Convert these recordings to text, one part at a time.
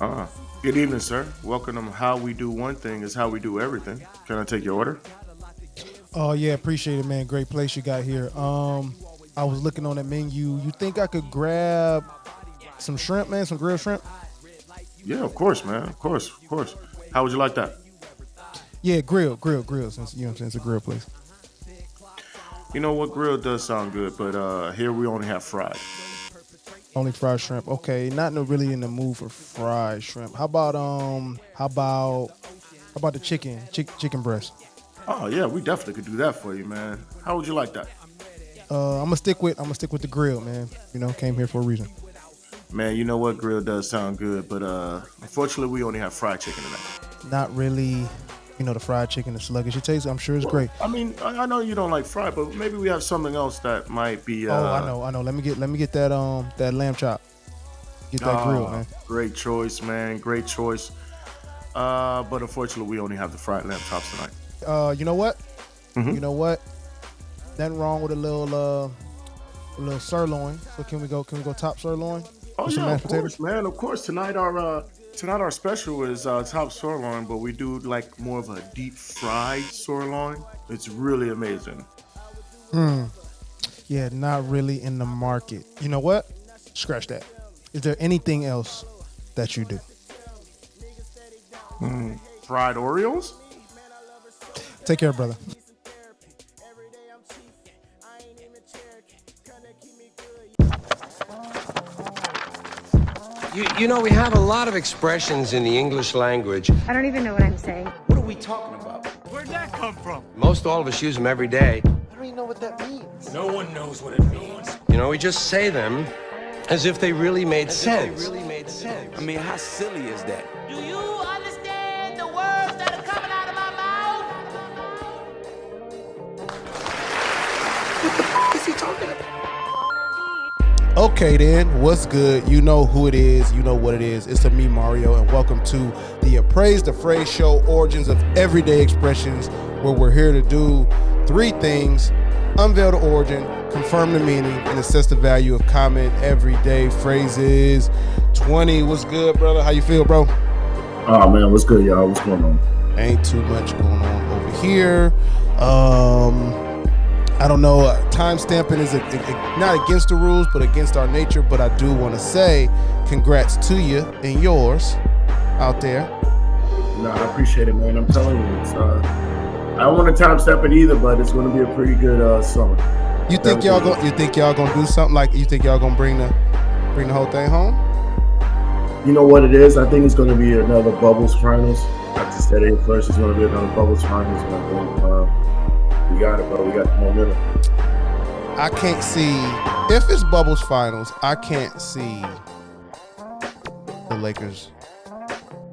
Uh, Good evening, sir. Welcome to How We Do One Thing is How We Do Everything. Can I take your order? Oh yeah, appreciate it, man. Great place you got here. I was looking on the menu. You think I could grab some shrimp, man? Some grilled shrimp? Yeah, of course, man. Of course, of course. How would you like that? Yeah, grill. Since you know what I'm saying, it's a grill place. You know what? Grill does sound good, but here we only have fried. Only fried shrimp. Okay, not really in the mood for fried shrimp. How about the chicken breast? Oh yeah, we definitely could do that for you, man. How would you like that? I'm gonna stick with the grill, man. You know, came here for a reason. Man, you know what? Grill does sound good, but unfortunately, we only have fried chicken tonight. Not really. You know, the fried chicken, the sluggish. It tastes. I'm sure it's great. I mean, I know you don't like fried, but maybe we have something else that might be. Oh, I know. Let me get that lamb chop. Get that grill, man. Great choice, man. Great choice. But unfortunately, we only have the fried lamb chops tonight. You know what? Mhm. You know what? Nothing wrong with a little sirloin. So can we go top sirloin? Oh With some yeah, of mashed potatoes? course, man. Of course. Tonight our special is top sirloin, but we do like more of a deep fried sirloin. It's really amazing. Yeah, not really in the market. You know what? Scratch that. Is there anything else that you do? Fried Oreos? Take care, brother. You know, we have a lot of expressions in the English language. I don't even know what I'm saying. What are we talking about? Where'd that come from? Most all of us use them every day. I don't even know what that means. No one knows what it means. You know, we just say them as if they really made sense. I mean, how silly is that? Do you understand the words that are coming out of my mouth? What is he talking about? Okay then, what's good? You know who it is. You know what it is. It's me, Mario, and welcome to the Appraise the Phrase Show, origins of everyday expressions, where we're here to do three things: unveil the origin, confirm the meaning, and assess the value of common everyday phrases. 20, what's good, brother? How you feel, bro? Oh man, what's good, y'all? What's going on? Ain't too much going on over here. I don't know. Time stamping is not against the rules, but against our nature. But I do want to say congrats to you and yours out there. No, I appreciate it, man. I'm telling you, I don't want to timestamp it either, but it's going to be a pretty good summer. You think y'all gonna do something like? You think y'all gonna bring the whole thing home? You know what it is? I think it's going to be another Bubbles Finals. I just said it first. It's going to be another Bubbles Finals. And I think we got it, bro. We got the momentum. I can't see if it's Bubbles Finals. I can't see the Lakers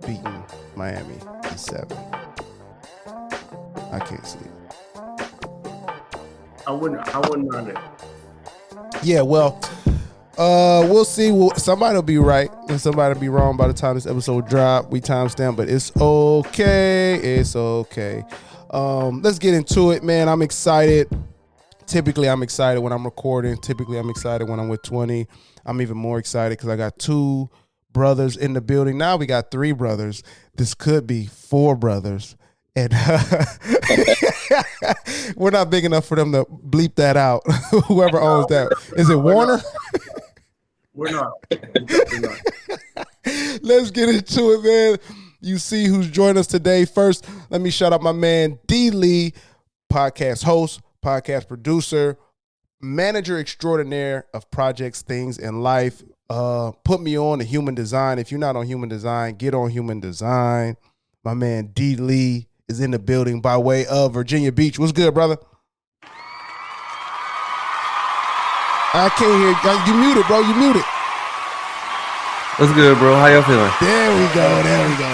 beating Miami in 7. I can't see it. I wouldn't mind it. Yeah, well, we'll see. Somebody will be right and somebody will be wrong by the time this episode drop. We timestamp, but it's okay. It's okay. Let's get into it, man. I'm excited. Typically, I'm excited when I'm recording. Typically, I'm excited when I'm with 20. I'm even more excited because I got 2 brothers in the building. Now we got 3 brothers. This could be 4 brothers. And we're not big enough for them to bleep that out. Whoever owns that. Is it Warner? We're not. We're not. Let's get into it, man. You see who's joined us today. First, let me shout out my man, D. Lee, podcast host, podcast producer, manager extraordinaire of projects, things, and life. Put me on to Human Design. If you're not on Human Design, get on Human Design. My man, D. Lee, is in the building by way of Virginia Beach. What's good, brother? I can't hear you. You muted, bro. You muted. What's good, bro? How y'all feeling? There we go. There we go.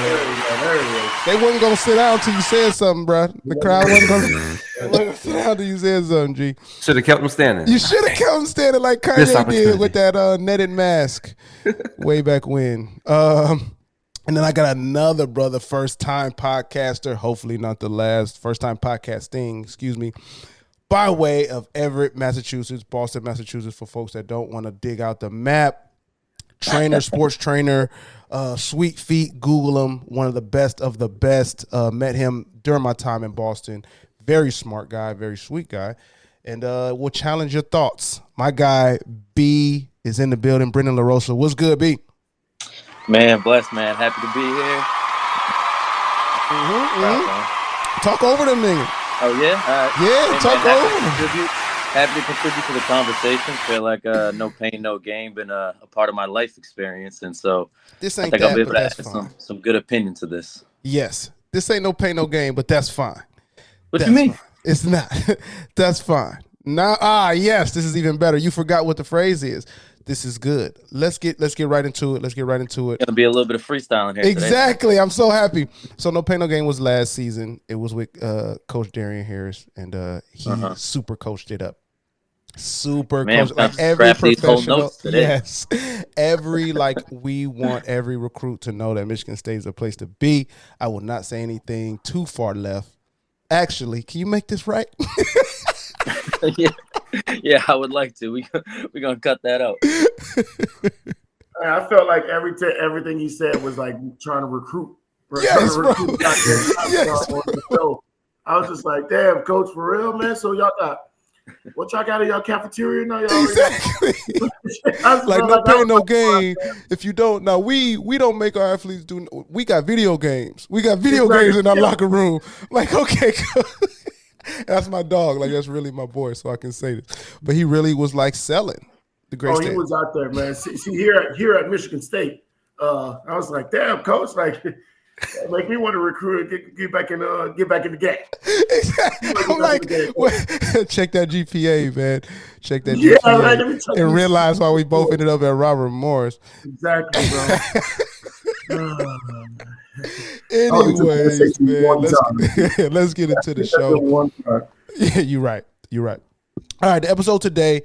They wasn't gonna sit down until you said something, bro. The crowd wasn't gonna sit down until you said something, G. Should have kept them standing. You should have kept them standing like Kanye did with that netted mask way back when. And then I got another brother, first-time podcaster, hopefully not the last, first-time podcasting, excuse me, by way of Everett, Massachusetts, Boston, Massachusetts, for folks that don't want to dig out the map. trainer, sports trainer, Sweet Feet. Google him. One of the best of the best. Met him during my time in Boston. Very smart guy, very sweet guy. And we'll challenge your thoughts. My guy, B, is in the building. Feet Larosa. What's good, B? Man, blessed, man. Happy to be here. Talk over them niggas. Oh, yeah? All right. Yeah, Hey, talk man, over. happy to contribute to the conversation. Feel like no pain, no gain been a part of my life experience. And so This I ain't think I'll that, be but able to that's add fine. some good opinion to this. Yes, this ain't no pain, no gain, but that's fine. What That's you mean? fine. It's not. That's fine. Now, yes, this is even better. You forgot what the phrase is. This is good. Let's get right into it. Gonna be a little bit of freestyling here Exactly. I'm so happy. So No Pain No Gain was last season. It was with Coach Darian Harris, and he super coached it up. Super Man, coach, we're like gonna every scrap these whole professional. notes today. Yes, we want every recruit to know that Michigan State is a place to be. I will not say anything too far left. Actually, can you make this right? Yeah, I would like to. We're gonna cut that out. I felt like everything he said was like trying to recruit. Yes, bro. Yes. I was just like, damn, coach, for real, man. So y'all got what y'all got in y'all cafeteria now? Y'all Exactly. Like no pain, no gain. If you don't, now we don't make our athletes do. We got video games. We got video games in our locker room. Like, okay, that's my dog. Like, that's really my boy, so I can say this. But he really was like selling the great. He was out there, man. See here at Michigan State, I was like, damn, coach, like make me want to recruit, get back in the game. Exactly. I'm like, check that GPA, man. Check that GPA, right, and and realize why we both ended up at Robert Morris. Exactly, bro. Anyways, man, let's get into the show. Yeah, you're right. All right, the episode today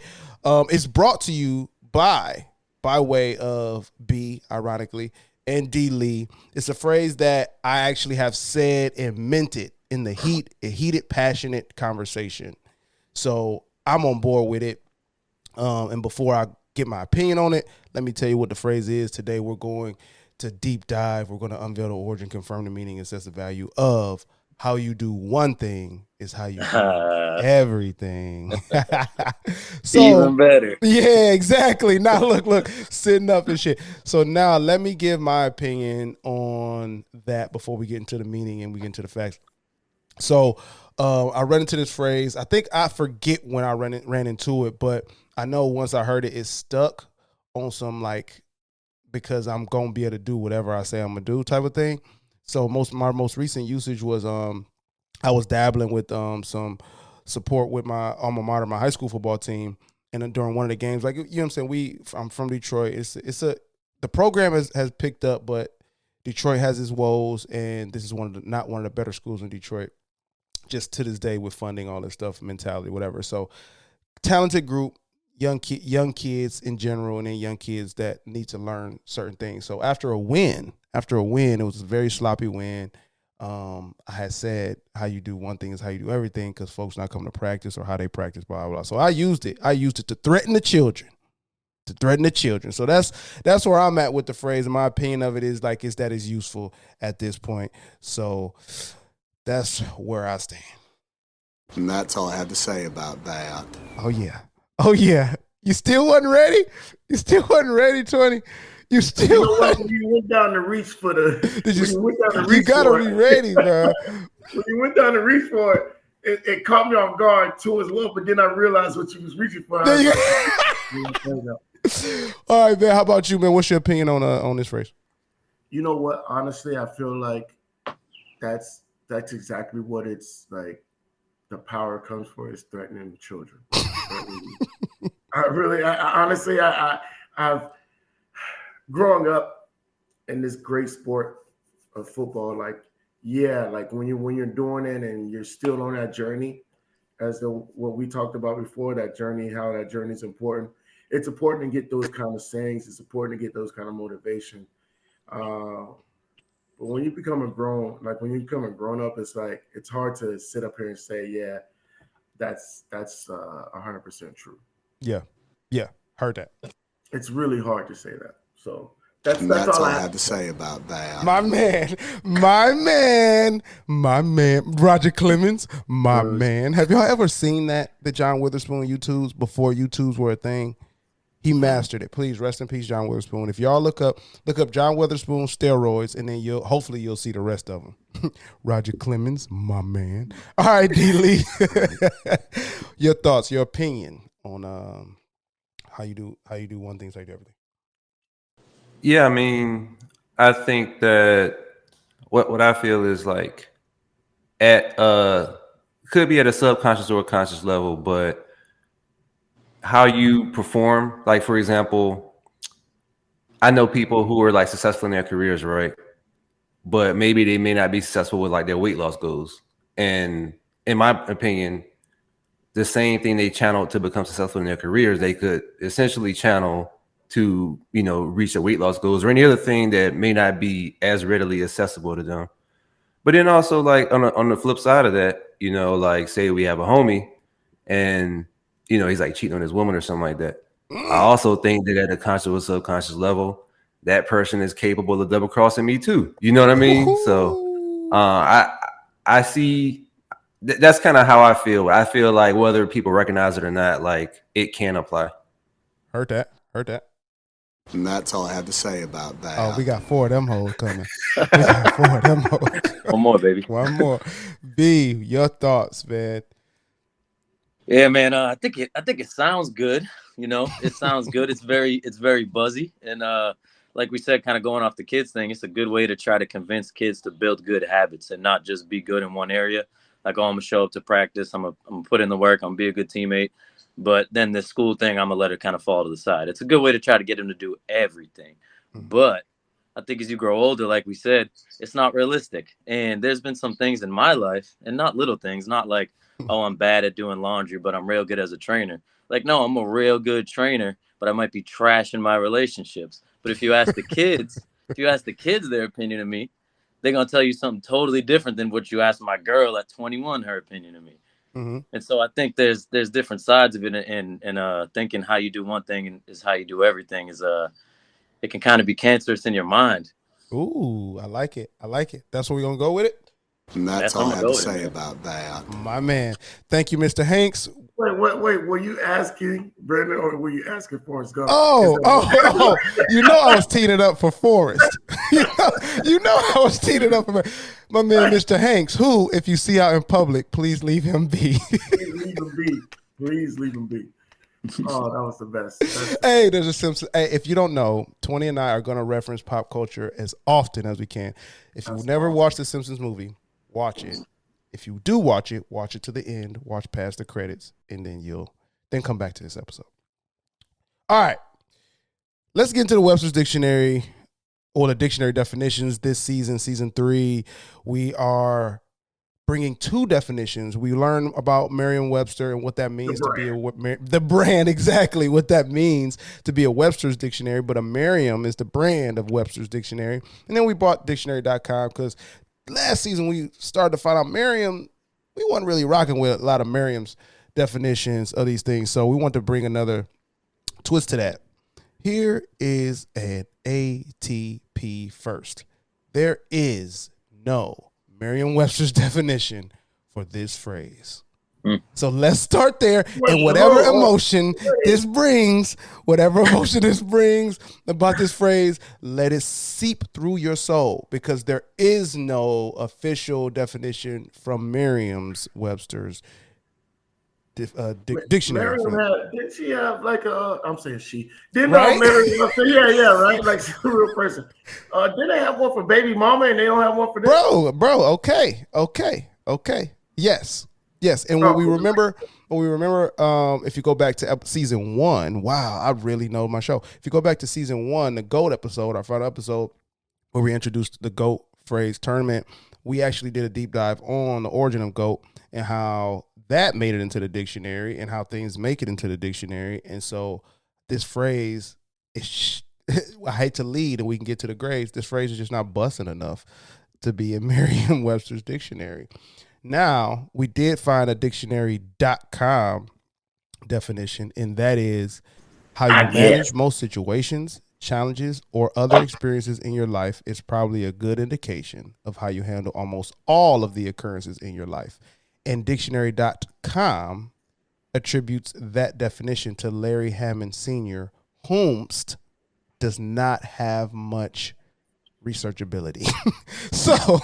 is brought to you by way of B, ironically, and D Lee. It's a phrase that I actually have said and meant it in the heated, passionate conversation. So I'm on board with it. And before I get my opinion on it, let me tell you what the phrase is. Today we're going to deep dive. We're going to unveil the origin, confirm the meaning, assess the value of how you do one thing is how you do everything. So, even better. Yeah, exactly. Now look, sitting up and shit. So now let me give my opinion on that before we get into the meaning and we get into the facts. So I ran into this phrase. I think I forget when I ran into it, but I know once I heard it, it stuck on some like, because I'm going to be able to do whatever I say I'm going to do type of thing. So my most recent usage was I was dabbling with some support with my alma mater, my high school football team, and during one of the games, like, you know what I'm saying, I'm from Detroit. The program has picked up, but Detroit has its woes, and this is not one of the better schools in Detroit, just to this day with funding, all this stuff, mentality, whatever. So talented group, young kids in general, and then young kids that need to learn certain things. So after a win, it was a very sloppy win. I had said how you do one thing is how you do everything, because folks not coming to practice or how they practice, blah, blah, blah. So I used it to threaten the children. So that's where I'm at with the phrase. And my opinion of it is like, that is useful at this point. So that's where I stand. And that's all I have to say about that. Oh yeah. You still wasn't ready? Tony? You still when you went down to reach for the you gotta be ready, bro. When you went down to reach for it caught me off guard too as well, but then I realized what you was reaching for. All right, man. How about you, man? What's your opinion on this phrase? You know what? Honestly, I feel like that's exactly what it's like. The power comes for is threatening the children. Honestly, I've growing up in this great sport of football, like when you're doing it and you're still on that journey, what we talked about before, that journey, how that journey is important. It's important to get those kind of sayings. It's important to get those kind of motivation. But when you become a grown up, it's like it's hard to sit up here and say, yeah, that's 100% true. Yeah, heard that. It's really hard to say that. So that's That's all all I I have have to say about that. My man, Roger Clemens, my man. Have y'all ever seen that John Witherspoon YouTubes before YouTubes were a thing? He mastered it. Please rest in peace, John Witherspoon. If y'all look up John Witherspoon steroids, and then hopefully you'll see the rest of them. Roger Clemens, my man. All right, D. Lee, your thoughts, your opinion on how you do one thing, so you do everything. Yeah, I mean, I think that what I feel is like at could be at a subconscious or a conscious level, but how you perform, like for example, I know people who are like successful in their careers, right? But maybe they may not be successful with like their weight loss goals. And in my opinion, the same thing they channeled to become successful in their careers, they could essentially channel to, reach their weight loss goals or any other thing that may not be as readily accessible to them. But then also like on the flip side of that, like say we have a homie and, he's like cheating on his woman or something like that. I also think that at a conscious or subconscious level, that person is capable of double crossing me too. You know what I mean? So I see that's kind of how I feel. I feel like whether people recognize it or not, like it can apply. Heard that. And that's all I have to say about that. Oh, we got 4 of them hoes coming. We got 4 of them hoes. One more, baby. One more. B, your thoughts, man. Yeah, man. I think it sounds good. It sounds good. It's very buzzy, and like we said, kind of going off the kids thing, it's a good way to try to convince kids to build good habits and not just be good in one area. Like, I'm gonna show up to practice. I'm gonna put in the work. I'm gonna be a good teammate. But then the school thing, I'm gonna let it kind of fall to the side. It's a good way to try to get him to do everything. But I think as you grow older, like we said, it's not realistic. And there's been some things in my life, and not little things, not like, oh, I'm bad at doing laundry, but I'm real good as a trainer. Like, no, I'm a real good trainer, but I might be trash in my relationships. But if you ask the kids, their opinion of me, they're gonna tell you something totally different than what you asked my girl at 21, her opinion of me. Mm-hmm. And so I think there's different sides of it, and thinking how you do one thing is how you do everything is it can kind of be cancerous in your mind. Ooh, I like it. That's where we're gonna go with it. And that's all I have to say about that. My man. Thank you, Mr. Hanks. Wait. Were you asking Brenden or were you asking Forrest Gump? Oh. I was teeing it up for Forrest. you know I was teeing it up for my man, Mr. Hanks, who, if you see out in public, please leave him be. Please leave him be. Oh, that was the best. Hey, there's a Simpsons. Hey, if you don't know, 20 and I are going to reference pop culture as often as we can. If you've never watched the Simpsons movie, watch it. If you do watch it to the end, watch past the credits, and then come back to this episode. All right. Let's get into the Webster's Dictionary, or the dictionary definitions this season, season 3. We are bringing 2 definitions. We learn about Merriam-Webster and what that means to be the brand, exactly what that means to be a Webster's Dictionary, but a Merriam is the brand of Webster's Dictionary. And then we bought dictionary.com because last season we started to find out Merriam, we weren't really rocking with a lot of Merriam's definitions of these things. So we want to bring another twist to that. Here is an ATP first. There is no Merriam-Webster's definition for this phrase. So let's start there. And whatever emotion this brings about this phrase, let it seep through your soul, because there is no official definition from Merriam-Webster's dictionary. Did she have like I'm saying she didn't right? Merriam-Webster? Yeah, right. Like she's a real person. Did they have one for baby mama and they don't have one for this? Bro. Okay. Yes. And when we remember, if you go back to season 1, wow, I really know my show. If you go back to season 1, the GOAT episode, our final episode, where we introduced the GOAT phrase tournament, we actually did a deep dive on the origin of GOAT and how that made it into the dictionary and how things make it into the dictionary. And so this phrase is, I hate to lead and we can get to the grades, this phrase is just not busting enough to be in Merriam-Webster's dictionary. Now, we did find a dictionary.com definition, and that is how you manage most situations challenges, or other experiences in your life is probably a good indication of how you handle almost all of the occurrences in your life. And dictionary.com attributes that definition to Larry Hammond Sr., whomst does not have much researchability. So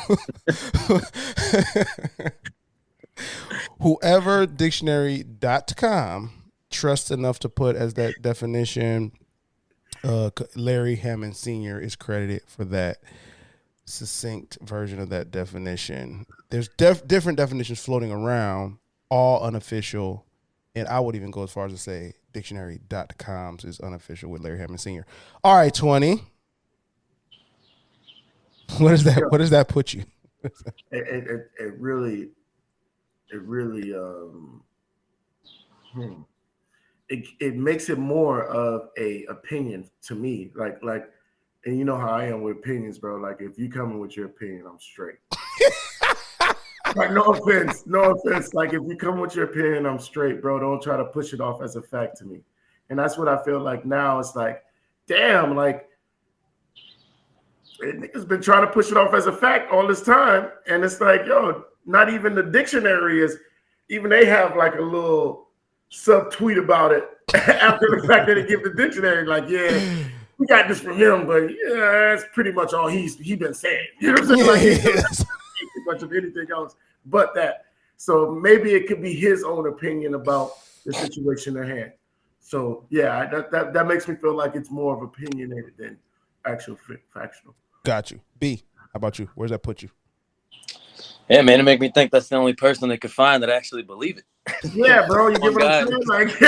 whoever dictionary.com trusts enough to put as that definition, Larry Hammond Sr. is credited for that succinct version of that definition. There's different definitions floating around, all unofficial, and I would even go as far as to say dictionary.com's is unofficial with Larry Hammond Sr. All right, 20. What does that put you? It really it makes it more of a opinion to me. Like, and you know how I am with opinions, bro. Like, if you come in with your opinion, I'm straight. Like, no offense. Like, if you come with your opinion, I'm straight, bro. Don't try to push it off as a fact to me. And that's what I feel like now. It's like, damn, like, niggas been trying to push it off as a fact all this time. And it's like, yo, not even the dictionary is, even they have like a little sub-tweet about it after the fact that they give the dictionary, like, yeah, we got this from him, but yeah, that's pretty much all he been saying. You know what I'm saying? Like, he doesn't say too much of anything else but that. So maybe it could be his own opinion about the situation at hand. So yeah, that makes me feel like it's more of opinionated than actual factual. Got you. B, how about you? Where's that put you? Yeah, man, it make me think that's the only person that could find that actually believe it. Yeah, bro, you get what I'm saying? Like,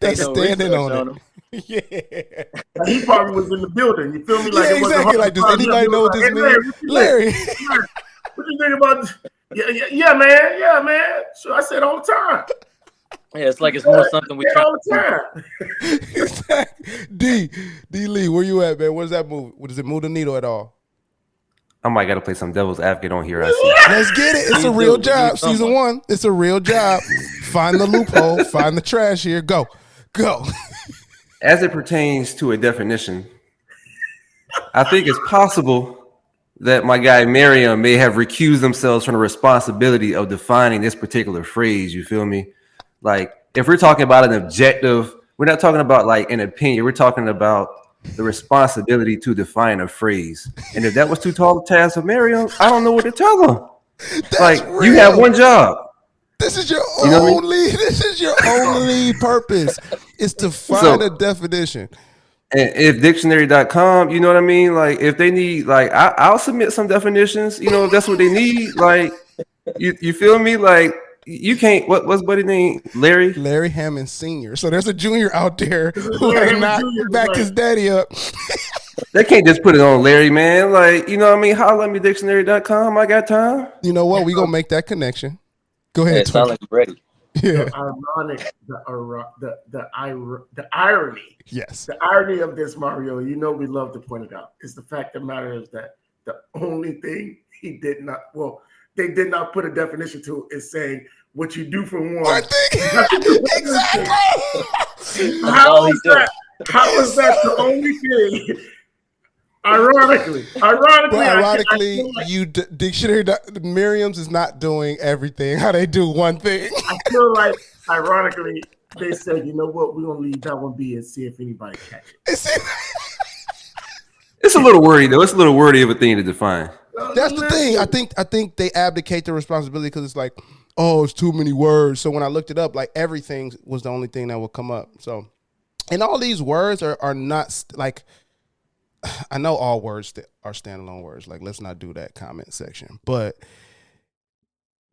that's standing on it. Yeah. Like, he probably was in the building. You feel me? Like, yeah, exactly. Like, does anybody know what this means? Larry. What you think about this? Yeah, man. So I said all the time. Yeah, it's like it's more something we try all the time. Exactly. D Lee, where you at, man? What does that move? Does it move the needle at all? I might got to play some devil's advocate on here. I see. Let's get it. It's a real job. Season 1. It's a real job. Find the loophole. Find the trash here. Go. As it pertains to a definition, I think it's possible that my guy Merriam may have recused themselves from the responsibility of defining this particular phrase. You feel me? Like, if we're talking about an objective, we're not talking about like an opinion. We're talking about the responsibility to define a phrase. And if that was too tall a task for Merriam, I don't know what to tell them. Like, real. You have one job. This is your only purpose is to find a definition. And if dictionary.com, you know what I mean? Like, if they need, like, I'll submit some definitions, you know, if that's what they need. Like, you feel me? Like, you can't, what's buddy's name? Larry Hammond Sr. So there's a junior out there who had not backed his daddy up. They can't just put it on Larry, man. Like, you know what I mean? Holla at me, dictionary.com. I got time. You know what? We gonna make that connection. Go ahead. It sounds like you're ready. Yeah. The irony. Yes. The irony of this, Mario, you know we love to point it out, is the fact of the matter is that the only thing they did not put a definition to is saying what you do for one. Exactly. How is that the only thing? Ironically, dictionary Merriam's is not doing everything. How they do one thing. I feel like, ironically, they said, you know what, we're gonna leave that one be and see if anybody catch it. It's a little wordy though. It's a little wordy of a thing to define. That's the thing. I think they abdicate the responsibility because it's like, oh, it's too many words. So when I looked it up, like everything was the only thing that would come up. So, and all these words are not like. I know all words are standalone words. Like, let's not do that comment section. But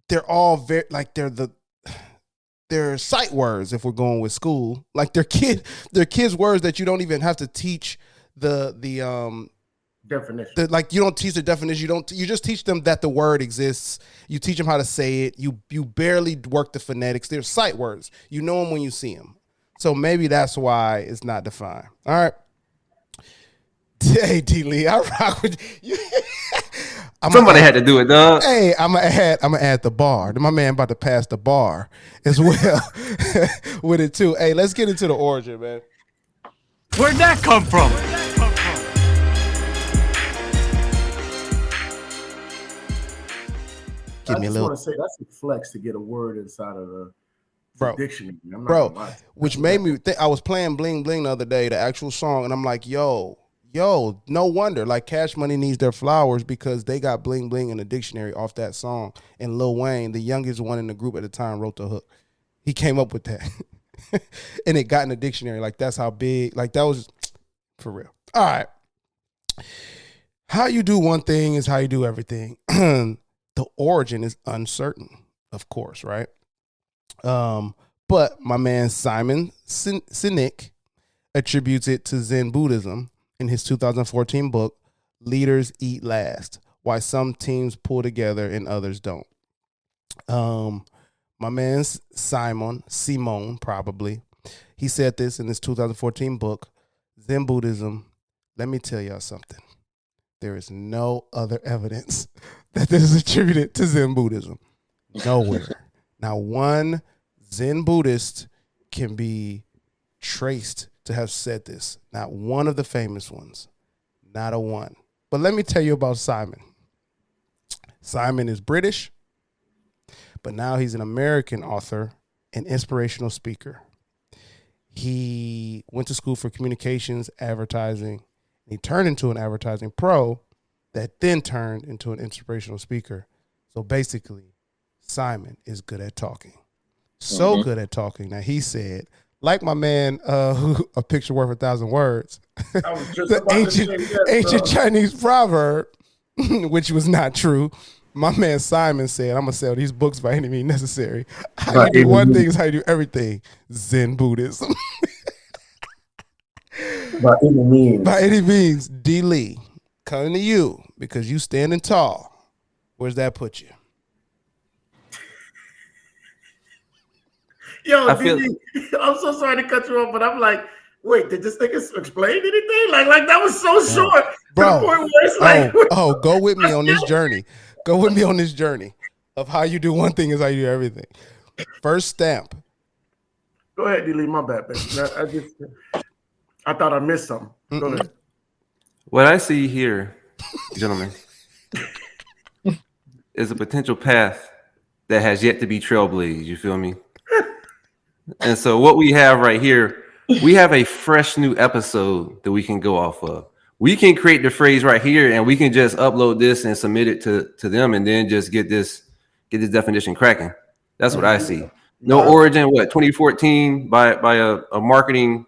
they're all very like they're sight words. If we're going with school, like they're kids words that you don't even have to teach the definition. Like, you don't teach the definition. You just teach them that the word exists. You teach them how to say it. You barely work the phonetics. They're sight words. You know them when you see them. So maybe that's why it's not defined. All right. Hey, D. Lee, I rock with you. Somebody had to do it, dog. Hey, I'm gonna add the bar. My man about to pass the bar as well with it too. Hey, let's get into the origin, man. Where'd that come from? Give I me a just little, want to say that's a flex to get a word inside of the bro. dictionary. I'm not Bro, gonna lie. which made me think. I was playing Bling Bling the other day, the actual song, and I'm like, yo, no wonder. Like Cash Money needs their flowers because they got Bling Bling in the dictionary off that song. And Lil Wayne, the youngest one in the group at the time, wrote the hook. He came up with that. And it got in the dictionary. Like that's how big, like that was for real. All right. How you do one thing is how you do everything. The origin is uncertain, of course, right? But my man Simon Sinek attributes it to Zen Buddhism in his 2014 book, Leaders Eat Last, Why Some Teams Pull Together and Others Don't. My man Simon, probably, he said this in his 2014 book, Zen Buddhism. Let me tell y'all something. There is no other evidence that this is attributed to Zen Buddhism. Nowhere. Now, one Zen Buddhist can be traced to have said this. Not one of the famous ones. Not a one. But let me tell you about Simon. Simon is British, but now he's an American author and inspirational speaker. He went to school for communications, advertising. He turned into an advertising pro that then turned into an inspirational speaker. So basically, Simon is good at talking. So good at talking that he said, like my man, a picture worth 1,000 words, I was just the about to say that, ancient Chinese proverb, which was not true. My man Simon said, I'm going to sell these books by any means necessary. How you do one thing is how you do everything. Zen Buddhism. By any means. By any means, D. Lee, coming to you because you standing tall. Where's that put you? Yo, I feel- I'm so sorry to cut you off, but I'm like, wait, did this nigga explain anything? Like that was so short. Bro, to the point where it's like, go with me on this journey. Go with me on this journey of how you do one thing is how you do everything. First stamp. Go ahead, delete my bad, baby. I thought I missed something. Go ahead. What I see here, gentlemen, is a potential path that has yet to be trailblazed. You feel me? And so what we have right here, we have a fresh new episode that we can go off of. We can create the phrase right here and we can just upload this and submit it to them and then just get this definition cracking. That's what I see. No origin, 2014 by a marketing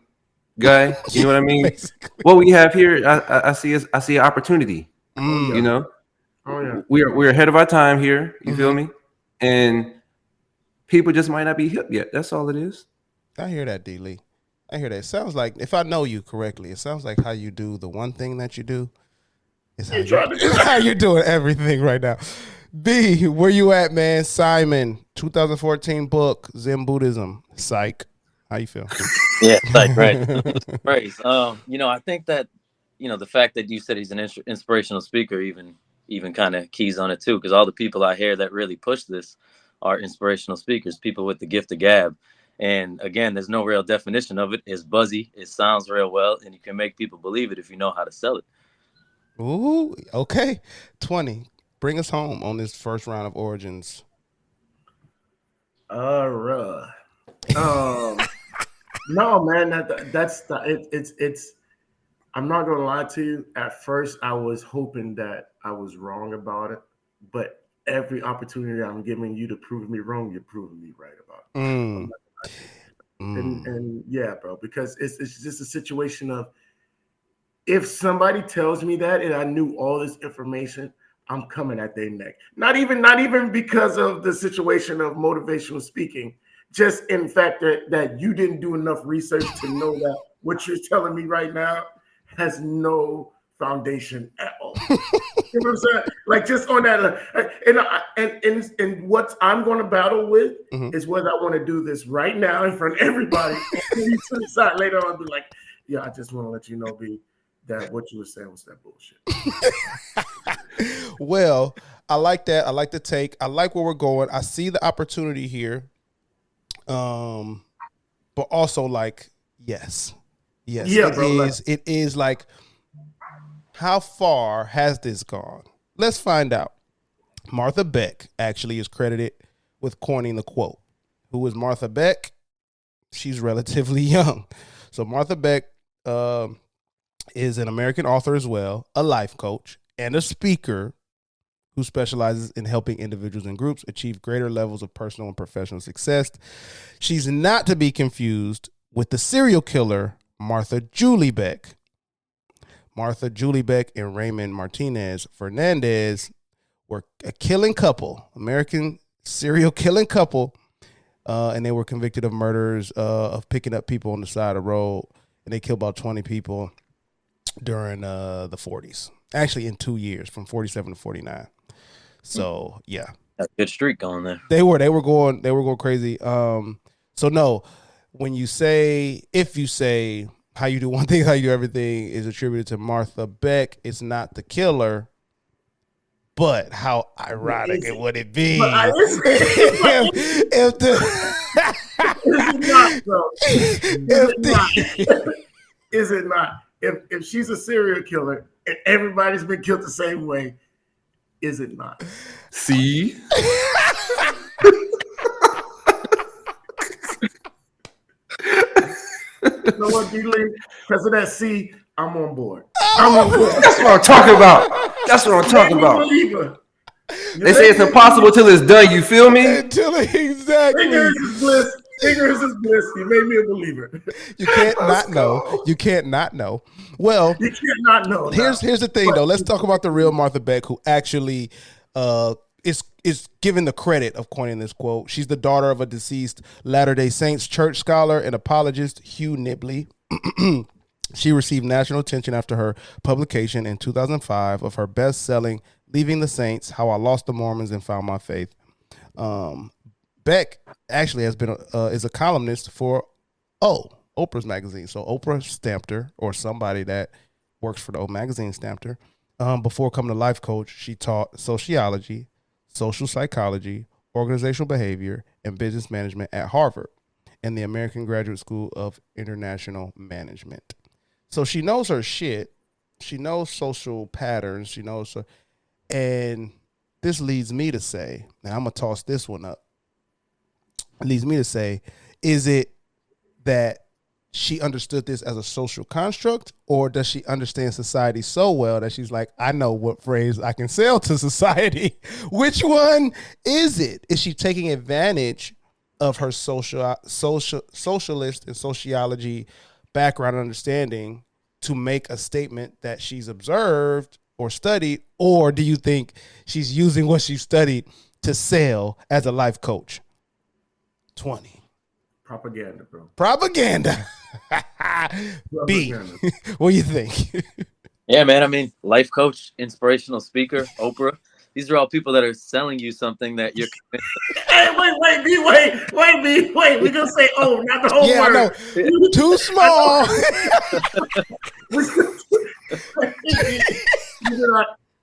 guy. You know what I mean? Basically. What we have here, I see an opportunity. You know? Oh yeah. We're ahead of our time here. You feel me? And people just might not be hip yet. That's all it is. I hear that, D. Lee. I hear that. It sounds like, if I know you correctly, it sounds like how you do the one thing that you do is how you're doing everything right now. B, where you at, man? Simon, 2014 book, Zen Buddhism. Psych. How you feel? Yeah, like right. Praise. I think that, the fact that you said he's an inspirational speaker even kind of keys on it too, because all the people I hear that really push this are inspirational speakers, people with the gift of gab. And again, there's no real definition of it. It's buzzy. It sounds real well, and you can make people believe it if you know how to sell it. Ooh, okay. 20. Bring us home on this first round of origins. All right. No, man, it's. I'm not gonna lie to you. At first, I was hoping that I was wrong about it, but every opportunity I'm giving you to prove me wrong, you're proving me right about it. And yeah, bro, because it's just a situation of if somebody tells me that and I knew all this information, I'm coming at their neck. Not even because of the situation of motivational speaking, just in fact that you didn't do enough research to know that what you're telling me right now has no foundation at all. You know what I'm saying? Like just on that, and what I'm going to battle with is whether I want to do this right now in front of everybody. And you to the side later on, be like, yeah, I just want to let you know, B, that what you were saying was that bullshit. Well, I like that. I like the take. I like where we're going. I see the opportunity here. But also like, yes, Yes, Yeah, it bro, like- is. It is like, how far has this gone? Let's find out. Martha Beck actually is credited with coining the quote. Who is Martha Beck? She's relatively young. So Martha Beck is an American author as well, a life coach, and a speaker who specializes in helping individuals and groups achieve greater levels of personal and professional success. She's not to be confused with the serial killer Martha Julie Beck. Martha Julie Beck and Raymond Martinez Fernandez were a killing couple, American serial killing couple, and they were convicted of murders of picking up people on the side of the road, and they killed about 20 people during the 40s. Actually, in 2 years, from 47 to 49. So yeah, That's a good streak going there. they were going crazy. So no, if you say how you do one thing, how you do everything is attributed to Martha Beck, it's not the killer. But how ironic it would it be if the Is it not? If she's a serial killer and everybody's been killed the same way, is it not? See? You know what, D-Lee? Because of that C, I'm on board. I'm on board. That's what I'm talking about. That's what I'm talking about. They say it's impossible till it's done. You feel me? Exactly. Ignorance is bliss. Ignorance is bliss. You made me a believer. You can't not know. You can't not know. Well, you can't not know. Here's the thing, though. Let's talk about the real Martha Beck, who actually is given the credit of coining this quote. She's the daughter of a deceased Latter-day Saints church scholar and apologist, Hugh Nibley. She received national attention after her publication in 2005 of her best-selling Leaving the Saints: How I Lost the Mormons and Found My Faith. Beck actually is a columnist for Oprah's magazine. So Oprah stamped her, or somebody that works for the old magazine stamped her. Before coming to life coach, she taught sociology, social psychology, organizational behavior, and business management at Harvard and the American Graduate School of International Management. So she knows her shit. She knows social patterns. She knows, and this leads me to say, and I'm gonna toss this one up. It leads me to say, is it that she understood this as a social construct, or does she understand society so well that she's like, I know what phrase I can sell to society? Which one is it? Is she taking advantage of her socialist and sociology background and understanding to make a statement that she's observed or studied, or do you think she's using what she studied to sell as a life coach? 20. Propaganda, bro. Propaganda. B, what do you think? Yeah, man. I mean, life coach, inspirational speaker, Oprah. These are all people that are selling you something that you're convinced of. Hey, wait. We're going to say, not the whole Yeah, word. I know. Too small.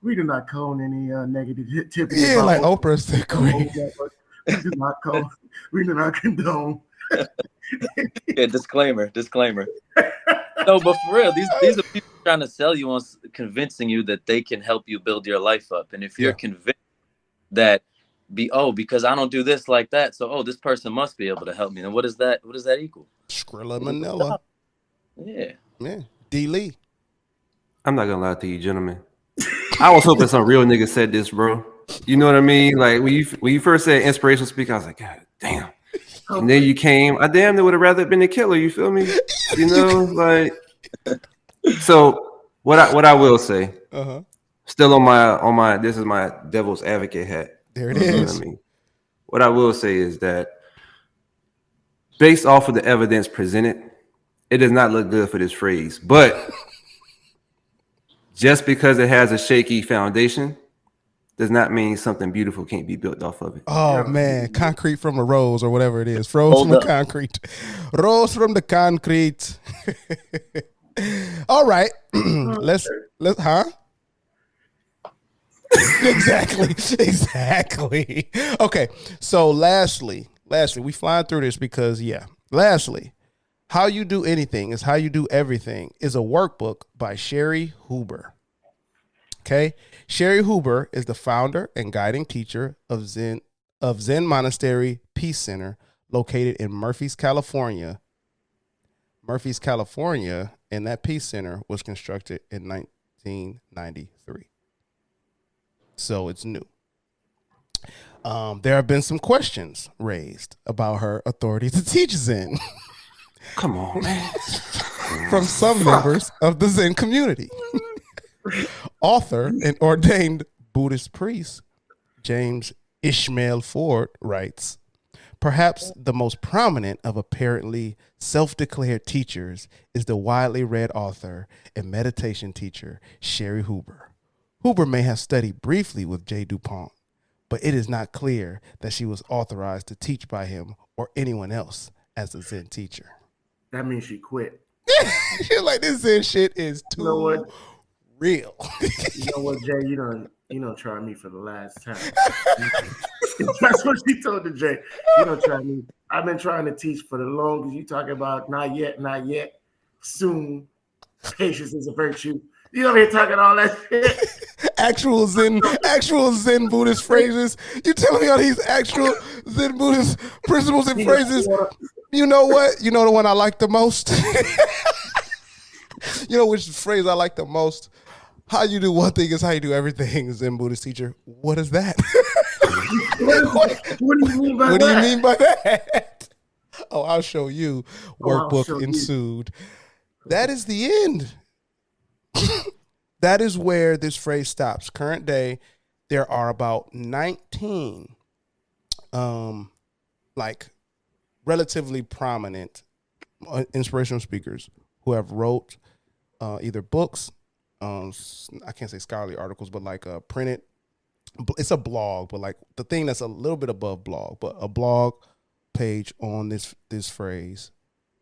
we do not cone any negative tipping. Yeah, like Oprah's the queen. We do not condone. Yeah, disclaimer. No, but for real, these are people trying to sell you on convincing you that they can help you build your life up. And if you're convinced that because I don't do this like that, so this person must be able to help me. And what does that equal? Skrilla Manila. Yeah. D. Lee. I'm not gonna lie to you, gentlemen. I was hoping some real nigga said this, bro. You know what I mean? Like when you first said inspirational speaker, I was like, God damn. And then you came, I damn near would have rather been a killer. You feel me? You know, like. So what I will say, still on my this is my devil's advocate hat. There it is. What I mean, what I will say is that based off of the evidence presented, it does not look good for this phrase. But just because it has a shaky foundation does not mean something beautiful can't be built off of it. Oh man, concrete from the rose or whatever it is. Froze from the concrete. Rose from the concrete. All right. let's Exactly. Okay. So lastly, we flying through this because lastly, How You Do Anything is How You Do Everything is a workbook by Sherry Huber. Okay. Sherry Huber is the founder and guiding teacher of Zen Monastery Peace Center located in Murphy's, California. And that Peace Center was constructed in 1993. So it's new. There have been some questions raised about her authority to teach Zen. Come on, man. From some members of the Zen community. Author and ordained Buddhist priest James Ishmael Ford writes, perhaps the most prominent of apparently self-declared teachers is the widely read author and meditation teacher Sherry Huber. Huber may have studied briefly with J. DuPont, but it is not clear that she was authorized to teach by him or anyone else as a Zen teacher. That means she quit. She's like, this Zen shit is too real. You know what, Jay? You don't try me for the last time. That's what she told the Jay. You don't try me. I've been trying to teach for the longest. You talking about not yet, soon. Patience is a virtue. You over here talking all that shit. Actual Zen Buddhist phrases. You telling me all these actual Zen Buddhist principles and phrases? You know what? You know the one I like the most? You know which phrase I like the most? How you do one thing is how you do everything, Zen Buddhist teacher. What is that? What do you mean by that? What do you mean by that? Oh, I'll show you. Workbook ensued. That is the end. That is where this phrase stops. Current day, there are about 19 relatively prominent inspirational speakers who have wrote either books, I can't say scholarly articles, but like printed. It's a blog, but like the thing that's a little bit above blog, but a blog page on this phrase.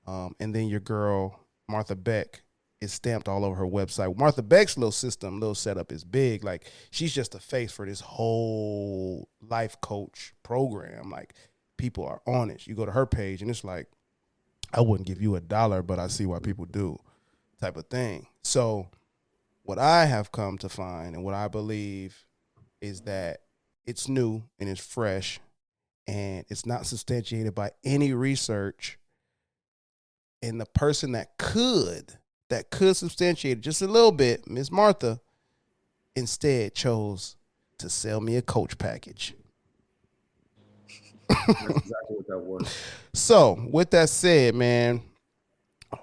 And then your girl, Martha Beck, is stamped all over her website. Martha Beck's little setup is big. Like, she's just the face for this whole life coach program. Like, people are on it. You go to her page and it's like, I wouldn't give you $1, but I see why people do, type of thing. So what I have come to find and what I believe is that it's new and it's fresh and it's not substantiated by any research. And the person that could substantiate it just a little bit, Miss Martha, instead chose to sell me a coach package. That's exactly what that was. So with that said, man,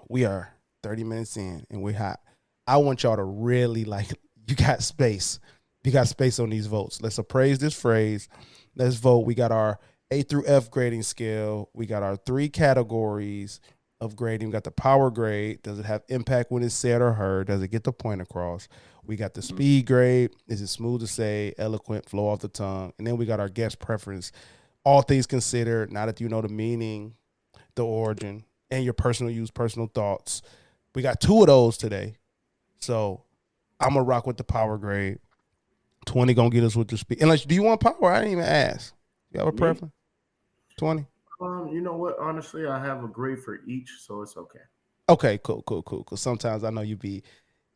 we are 30 minutes in and we're hot. I want y'all to really, like, you got space. You got space on these votes. Let's appraise this phrase. Let's vote. We got our A through F grading scale. We got our 3 categories of grading. We got the power grade. Does it have impact when it's said or heard? Does it get the point across? We got the speed grade. Is it smooth to say, eloquent, flow off the tongue? And then we got our guest preference. All things considered, now that you know the meaning, the origin, and your personal use, personal thoughts. We got 2 of those today. So I'm going to rock with the power grade. 20 going to get us with the speed. Unless, do you want power? I didn't even ask. You have a preference? 20? You know what? Honestly, I have a grade for each, so it's okay. Okay, cool. Because sometimes I know you be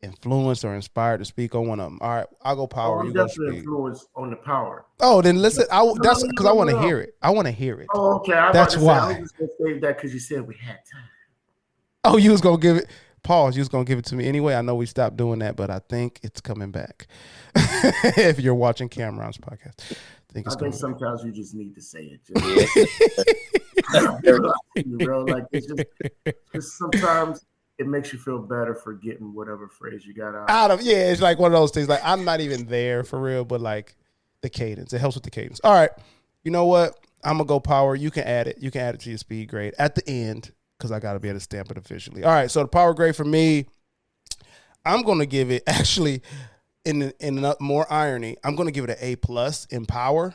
influenced or inspired to speak on one of them. All right, I'll go power. I'm you go definitely speed. influenced on the power. Oh, then listen. That's because I want to hear it. I want to hear it. Oh, okay. That's why. I was just going to save that because you said we had time. Oh, you was going to give it. Pause. You was going to give it to me anyway. I know we stopped doing that, but I think it's coming back. If you're watching Cameron's podcast. I think sometimes you just need to say it. Bro, like it's just sometimes it makes you feel better for getting whatever phrase you got out of. Yeah, it's like one of those things. Like, I'm not even there for real, but like the cadence, it helps with the cadence. All right, you know what? I'm gonna go power. You can add it. You can add it to your speed grade at the end because I got to be able to stamp it officially. All right, so the power grade for me, I'm gonna give it actually. In more irony, I'm going to give it an A+ in power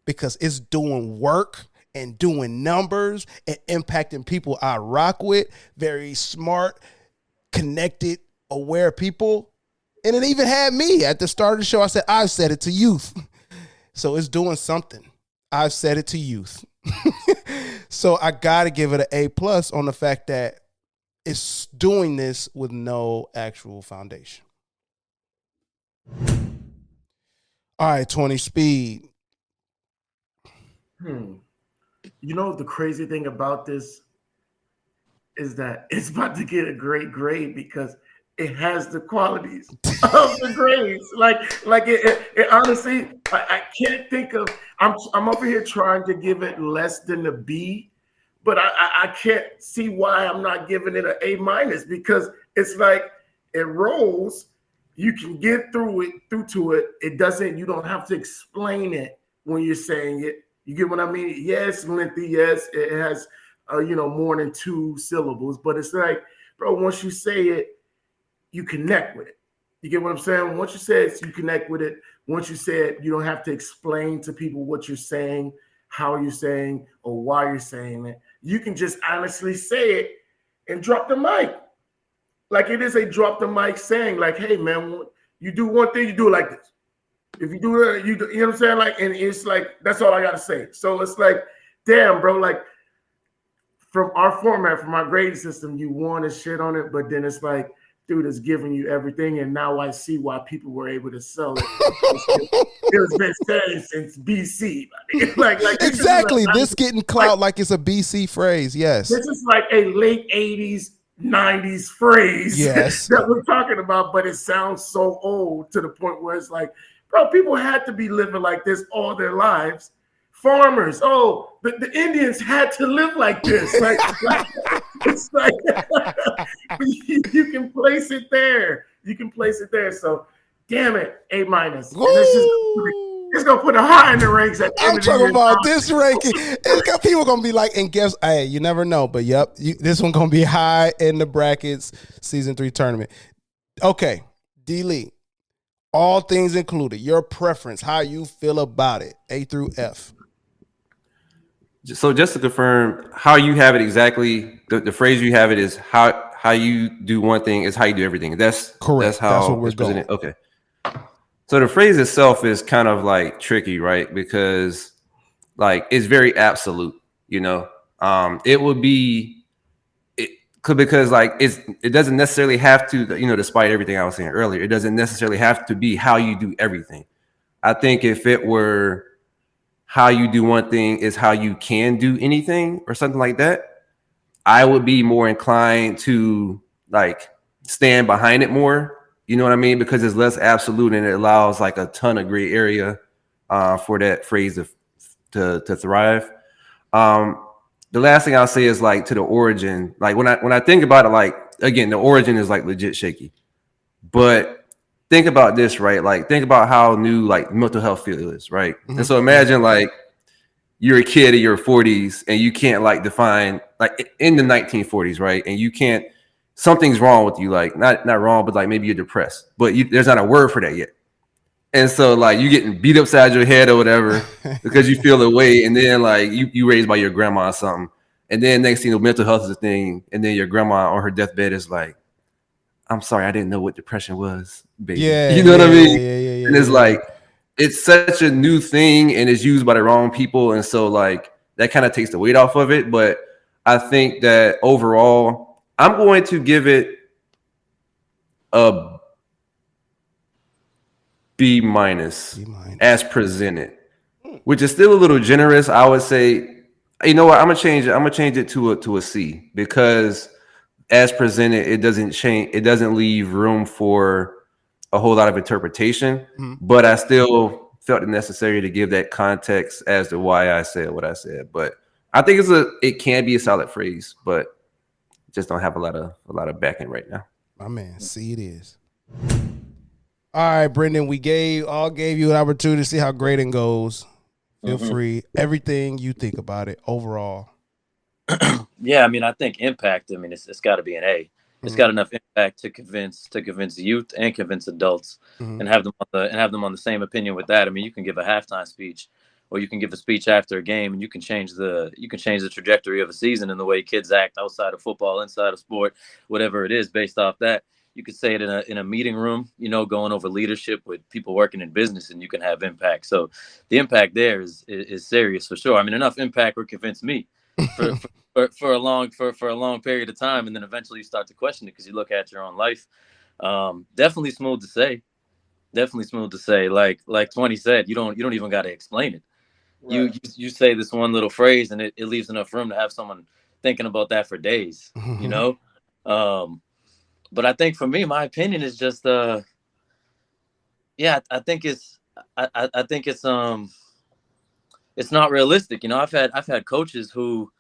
because it's doing work and doing numbers and impacting people I rock with. Very smart, connected, aware people. And it even had me at the start of the show. I said, I've said it to youth. So it's doing something. I've said it to youth. So I got to give it an A+ on the fact that is doing this with no actual foundation. All right, 20 speed. You know, the crazy thing about this is that it's about to get a great grade because it has the qualities of the grades. Like it honestly, I can't think of. I'm over here trying to give it less than a B, but I can't see why I'm not giving it an A- because it's like it rolls. You can get through to it. It doesn't. You don't have to explain it when you're saying it. You get what I mean? Yes, lengthy. Yes, it has more than 2 syllables, but it's like, bro, once you say it, you connect with it. You get what I'm saying? Once you say it, you connect with it. Once you say it, you don't have to explain to people what you're saying, how you're saying, or why you're saying it. You can just honestly say it and drop the mic. Like it is a drop the mic saying, like, hey man, you do one thing, you do it like this. If you do that, you know what I'm saying? Like, and it's like, that's all I gotta say. So it's like, damn, bro, like from our format, from our grading system, you want to shit on it, but then it's like, dude, it's giving you everything. And now I see why people were able to sell it. It's been said since BC. like exactly. This getting clout like it's a BC phrase. Yes. This is like a late 80s, 90s phrase that we're talking about, but it sounds so old to the point where it's like, bro, people had to be living like this all their lives. Farmers, the Indians had to live like this. Like it's like you can place it there. You can place it there. So, damn it, A-. It's gonna put a high in the ranks. I'm talking about this ranking. It's got people gonna be like, and guess, hey, you never know, but yep, this one gonna be high in the brackets. Season 3 tournament. Okay, D-Lee. All things included, your preference, how you feel about it, A through F. So just to confirm, how you have it exactly, the phrase you have it is how you do one thing is how you do everything. That's correct. That's how that's what we're presented. Okay. So the phrase itself is kind of like tricky, right? Because like it's very absolute, you know. It would be because like it doesn't necessarily have to, you know, despite everything I was saying earlier, it doesn't necessarily have to be how you do everything. I think if it were how you do one thing is how you can do anything or something like that, I would be more inclined to like stand behind it more. You know what I mean? Because it's less absolute and it allows like a ton of gray area for that phrase to thrive. The last thing I'll say is like to the origin. Like when I think about it, like again, the origin is like legit shaky. But think about this, right? Like think about how new like mental health field is, right? Mm-hmm. And so imagine like you're a kid in your 40s and you can't like define like in the 1940s, right? And you can't, something's wrong with you, like not wrong, but like maybe you're depressed, but there's not a word for that yet. And so like you getting beat upside your head or whatever because you feel away, and then like you raised by your grandma or something, and then next thing you know, mental health is a thing, and then your grandma on her deathbed is like, I'm sorry, I didn't know what depression was, baby. Yeah, you know what I mean? Yeah, and it's like it's such a new thing and it's used by the wrong people, and so like that kind of takes the weight off of it. But I think that overall, I'm going to give it a B- as presented, which is still a little generous. I would say, you know what? I'm gonna change it. I'm gonna change it to a C, because as presented, it doesn't change. It doesn't leave room for a whole lot of interpretation. Mm-hmm. But I still felt it necessary to give that context as to why I said what I said. But I think it can be a solid phrase, but just don't have a lot of backing right now. My man, C it is. All right, Brenden, we gave you an opportunity to see how grading goes. Feel free. Everything you think about it overall. Yeah, I mean, I think impact. I mean, it's got to be an A. It's got enough impact to convince youth and convince adults, and have them on the same opinion with that. I mean, you can give a halftime speech, or you can give a speech after a game, and you can change the trajectory of a season and the way kids act outside of football, inside of sport, whatever it is, based off that. You could say it in a meeting room, you know, going over leadership with people working in business, and you can have impact. So the impact there is serious for sure. I mean, enough impact would convince me for for a long period of time, and then eventually you start to question it because you look at your own life. Definitely smooth to say. Definitely smooth to say. Like 20 said, you don't even got to explain it. Right. You say this one little phrase, and it leaves enough room to have someone thinking about that for days. You know. But I think for me, my opinion is just yeah, I think I think it's not realistic. You know, I've had coaches who,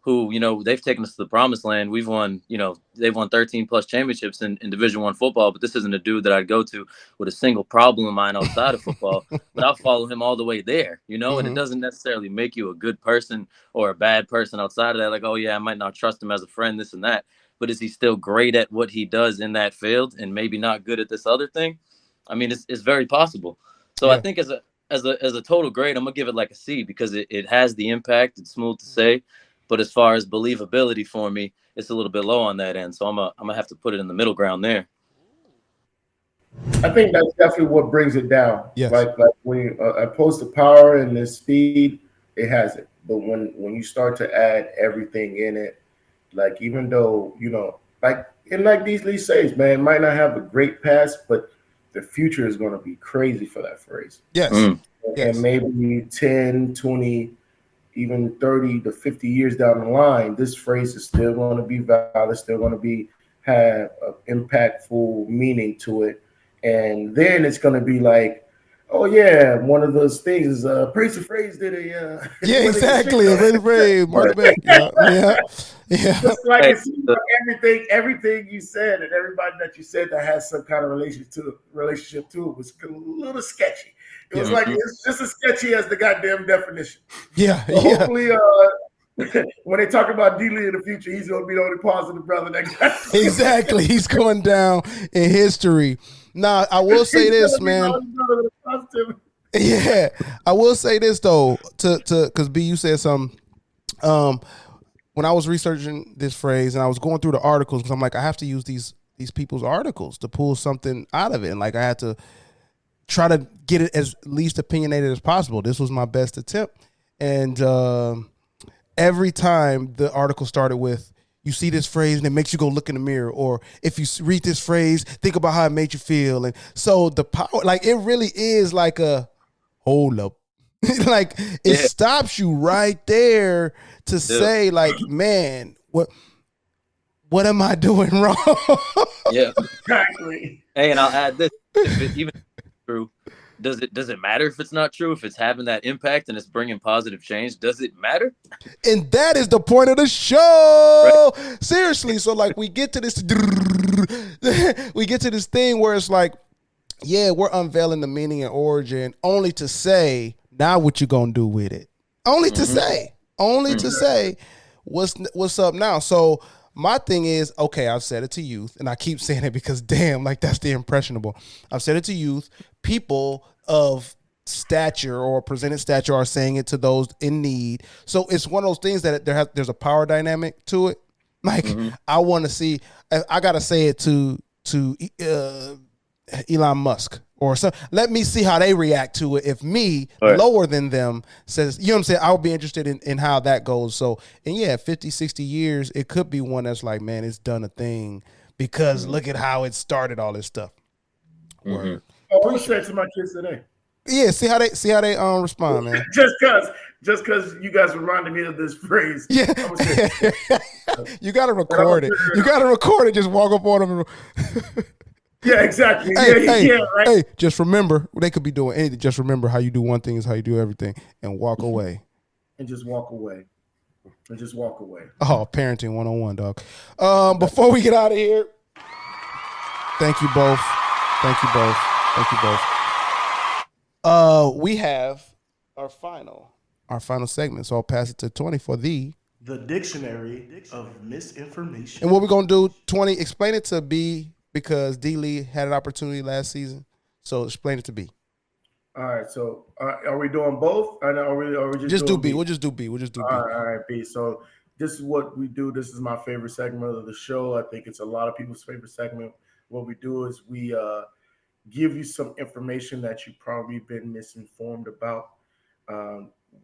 you know, they've taken us to the promised land. We've won, you know, they've won 13 plus championships in Division I football, but this isn't a dude that I'd go to with a single problem of mine outside of football, but I'll follow him all the way there, you know, and it doesn't necessarily make you a good person or a bad person outside of that. Like, oh yeah, I might not trust him as a friend, this and that, but is he still great at what he does in that field and maybe not good at this other thing? I mean, it's very possible. So I think as a total grade, I'm gonna give it like a C because it has the impact. It's smooth to say, but as far as believability for me, it's a little bit low on that end. So I'm gonna have to put it in the middle ground there. I think that's definitely what brings it down. Yes. Like when you opposed to power and the speed, it has it. But when you start to add everything in it, like even though, you know, like these Lee says, man, it might not have a great past, but the future is going to be crazy for that phrase. Yes. And maybe 10, 20, even 30 to 50 years down the line, this phrase is still going to be valid, still going to have an impactful meaning to it. And then it's going to be like, oh yeah, one of those things is Praise the Phrase did a yeah, exactly. Praise the Phrase, Mark Beck. Yeah. Just like it seems like everything you said and everybody that you said that has some kind of relationship to it was a little sketchy. It was like it's just as sketchy as the goddamn definition. Yeah. So hopefully, when they talk about D-Lee in the future, he's going to be the only positive brother that got exactly. He's going down in history. Now, I will say this, man. Yeah, I will say this though, because B, you said something. When I was researching this phrase and I was going through the articles, because I'm like, I have to use these people's articles to pull something out of it, and like I had to try to get it as least opinionated as possible. This was my best attempt, and every time the article started with, you see this phrase and it makes you go look in the mirror, or if you read this phrase, think about how it made you feel. And so the power, like it really is like a hold up. Like it stops you right there to say like, man, what am I doing wrong? Yeah, exactly. Hey, and I'll add this: if it even true, does it matter if it's not true? If it's having that impact and it's bringing positive change, does it matter? And that is the point of the show. Right. Seriously. So like we get to this thing where it's like, yeah, we're unveiling the meaning and origin only to say, now what you gonna do with it? Only to say what's up now. So my thing is, okay, I've said it to youth, and I keep saying it because damn, like that's the impressionable. I've said it to youth. People of stature or presented stature are saying it to those in need. So it's one of those things that there's a power dynamic to it. Like I want to see, I gotta say it to Elon Musk or so. Let me see how they react to it. If me lower than them says, you know what I'm saying, I'll be interested in how that goes. So, and yeah, 50, 60 years, it could be one that's like, man, it's done a thing because look at how it started all this stuff. I always say it to my kids today. Yeah, see how they respond, man. just cause you guys reminded me of this phrase. Yeah. You gotta record it. You gotta record it, just walk up on them. Yeah, exactly. Hey, right. Hey, just remember, they could be doing anything. Just remember how you do one thing is how you do everything, and walk away. And just walk away. Oh, parenting 101, dog. Before we get out of here, thank you both. We have our final segment, so I'll pass it to 20 for the dictionary of misinformation. And what we're gonna do, 20, explain it to B. Because D. Lee had an opportunity last season. So explain it to B. All right. So are we doing both? Are we just do B? We'll just do B. All right, B. So this is what we do. This is my favorite segment of the show. I think it's a lot of people's favorite segment. What we do is we give you some information that you've probably been misinformed about.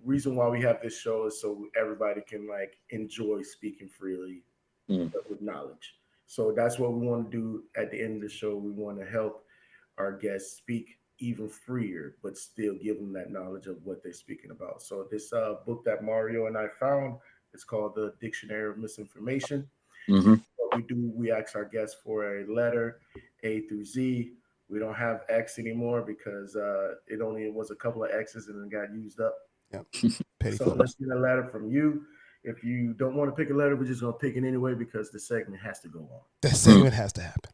reason why we have this show is so everybody can like enjoy speaking freely with knowledge. So that's what we want to do at the end of the show. We want to help our guests speak even freer, but still give them that knowledge of what they're speaking about. So this book that Mario and I found, it's called The Dictionary of Misinformation. What we do, we ask our guests for a letter, A through Z. We don't have X anymore because it only was a couple of X's and it got used up. Yep. So let's get a letter from you. If you don't want to pick a letter, we're just going to pick it anyway because the segment has to go on. That segment has to happen.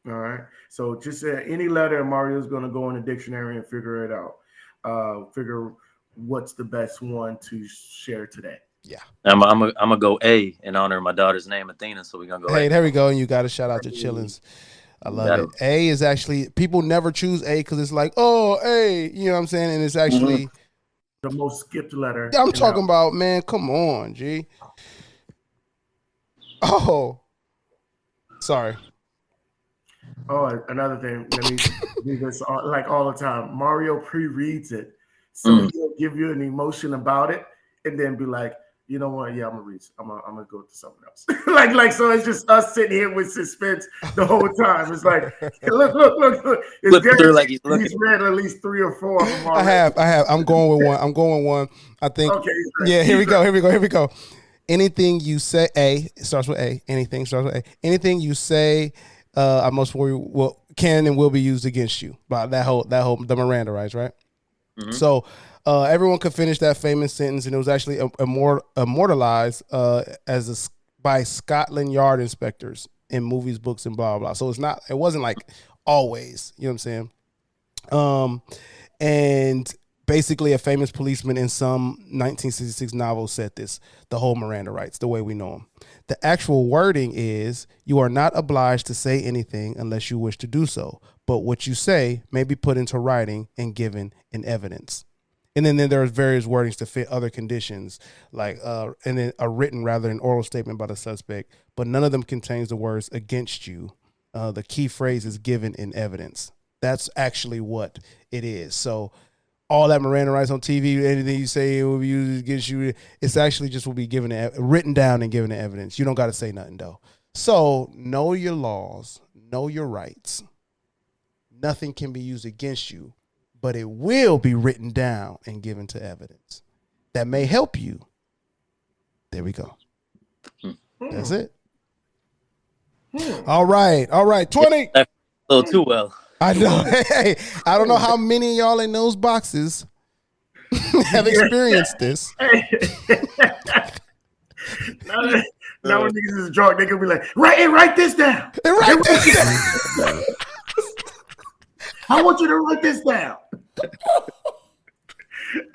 All right. So just any letter, Mario's going to go in the dictionary and figure it out. Figure what's the best one to share today. Yeah. I'm gonna go A in honor of my daughter's name, Athena. So we're gonna go. Hey, A. there we go. And you got to shout out to Chillins. I love it. A is actually, people never choose A because it's like, oh, A, you know what I'm saying? And it's actually the most skipped letter. I'm talking about, man, come on, G. Oh, sorry. Oh, another thing. Let me do this like all the time. Mario pre-reads it. So he'll give you an emotion about it and then be like, you know what? Yeah, I'm gonna go to something else. like so it's just us sitting here with suspense the whole time. It's like, look. It's through like he's read at least 3 or 4 of them already. I have. I'm going with one. I think. Okay. Yeah, here we go. Anything you say, A, it starts with A. Anything starts with A. Anything you say, I most will can and will be used against you. By that whole the Miranda rights, right? So everyone could finish that famous sentence, and it was actually immortalized by Scotland Yard inspectors in movies, books, and blah blah. So it wasn't like always, you know what I'm saying? And basically, a famous policeman in some 1966 novel said this: the whole Miranda rights, the way we know them. The actual wording is, you are not obliged to say anything unless you wish to do so, but what you say may be put into writing and given in evidence. And then there are various wordings to fit other conditions, like and then a written rather than oral statement by the suspect, but none of them contains the words against you. The key phrase is given in evidence. That's actually what it is. So all that Miranda rights on TV, anything you say will be used against you, it's actually just will be given written down and given in evidence. You don't got to say nothing though. So know your laws, know your rights. Nothing can be used against you, but it will be written down and given to evidence. That may help you. There we go. That's it. All right. 20. A little too well. I know. Hey, I don't know how many of y'all in those boxes have experienced this. Now when niggas is drunk, they can be like, write this down. Write this down. I want you to write this down.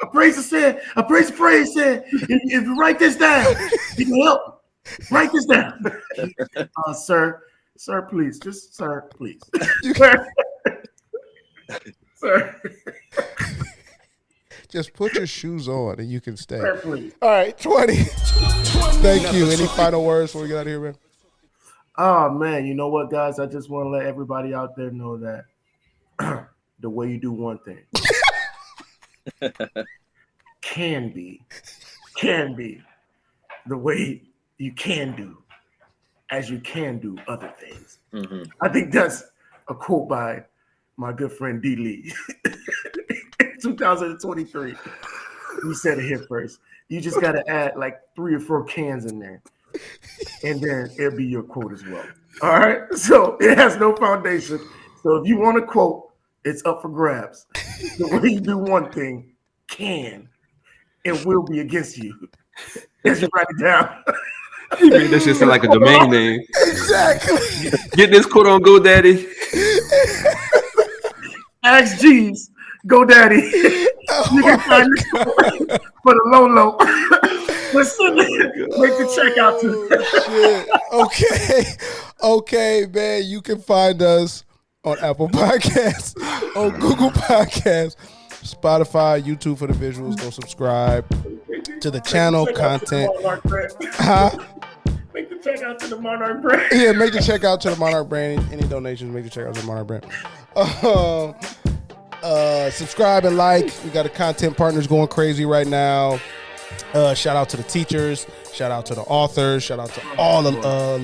Appraise said, if you write this down, you can help. Write this down. Sir, please. Just, sir, please. Sir. Just put your shoes on and you can stay. Sir, please. All right, 20. Thank you. Any final words before we get out of here, man? Oh, man. You know what, guys? I just want to let everybody out there know that the way you do one thing can be the way you can do as you can do other things. I think that's a quote by my good friend D. Lee. 2023. He said it here first. You just got to add like 3 or 4 cans in there, and then it'll be your quote as well. All right? So it has no foundation. So if you want a quote, it's up for grabs. The way you do one thing can and will be against you. As you write it down. You made that shit sound like a domain name. Exactly. Get this quote on GoDaddy. Ask Jeeves, GoDaddy. You can find this quote for the low. Listen, make the checkout to Okay, man. You can find us on Apple Podcasts, on Google Podcasts, Spotify, YouTube for the visuals. Go subscribe to the channel content. Make the checkout to the Monarch brand. Yeah, make the checkout to the Monarch brand. Any donations, make the checkout to the Monarch brand. Subscribe and like. We got the content partners going crazy right now. Shout out to the teachers. Shout out to the authors. Shout out to all the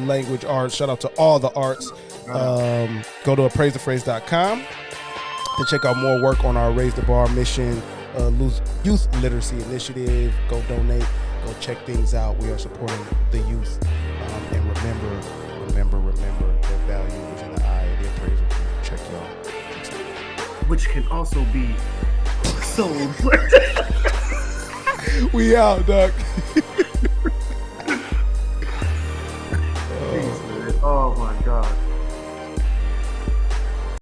language arts. Shout out to all the arts. Go to appraisephrase.com to check out more work on our Raise the Bar mission, youth literacy initiative. Go donate. Go check things out. We are supporting the youth. And remember, their value is in the eye of the appraiser. Check y'all. Which can also be sold. We out, Doc.